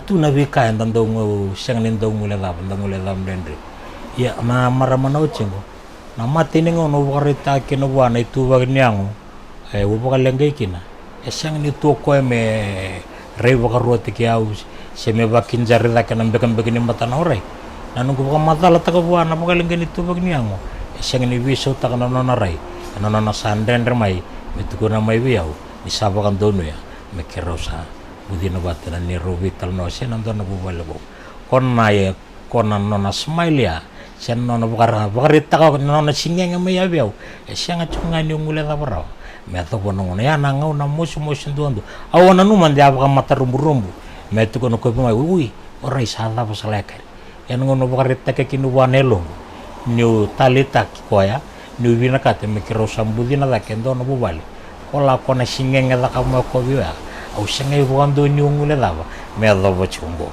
Tu na vi ka ndando ngo siang nindo ngule dam dendre ya maramana uchingo na matini ngo no warita kino wana itu wagniango upa lengai kina siang ni tu ko me rei wakaruati ki au se me bakin jari da kana bekam bekini mata na ore nanu ko mata la taka wana pa lengai ni tu wagniango siang ni wiso taka na nona rai na nona sandendre mai metu ko na mai wiau isaba kan donu ya me kerosa budina batana ni rovital no sen andona bubalabo kon na ye kon nona smile ya sen nona bukarita ka nona singeng me ya biau sianga chunga ni ngule da bro me to kono ya na ngau na musu ndondo awana nu man dia ka mata rumbu me to kono ko mai ui ora isala pa salekar en ngono bukarita ke kinu wanelo niu talita koya niu vina kate me kiro sambudina da kendo no bubali kola kona singeng da ka mo ko biwa au sengai bukan niu ngule da me do bo chumbo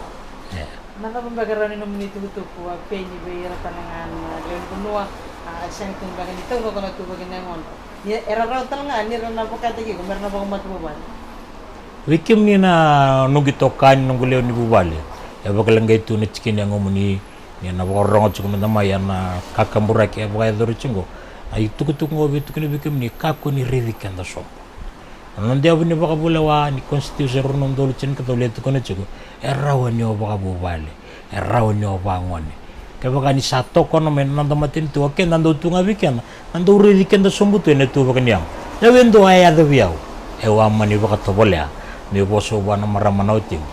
Naka pembagaran ini menit itu kuat penyi bayar tanangan leon benua sang tumbagan itu kok kalau tuh bagian ngon ya era rautal nggak ni rana pakai tadi kemarin apa umat buban wikim ni na nugi tokan nunggu leon ni bubali ya bakal ngai tu ni cikin yang ngomuni ni na borong cukup nama ya na kakambura ya bakal dulu cinggo itu kutuk ngobi itu kini wikim ni kaku ni ridikan da so non dia punya baka bulawa ni konstitusi runong dulu cin ketole itu kene cukup erawan yo baka bubali erawan yo bangun kaya baka ni sato kono men nando matin tu oke nando tu ngabikan nando ridikan da sombuto ne tu baka niang ya wendo aya da biau wa mani baka tobole ya ni boso bana maramana utim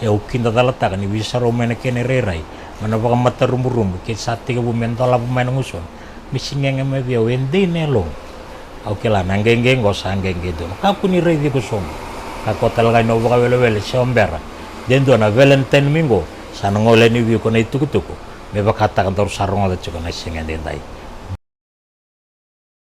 ukinda dalata kan ni bisa romene kene rerai mana baka mata rumbu ke sati ke bumen tola pemain ngusun misingenge me biau ende nelong oke lah nanggeng go sanggeng gitu kaku ni ready ko som kako talaga no baka wele sombera dendo na valentine mingo sana ngole ni wi ko na itu me baka ta kan tor sarong ada cuko na singen dendai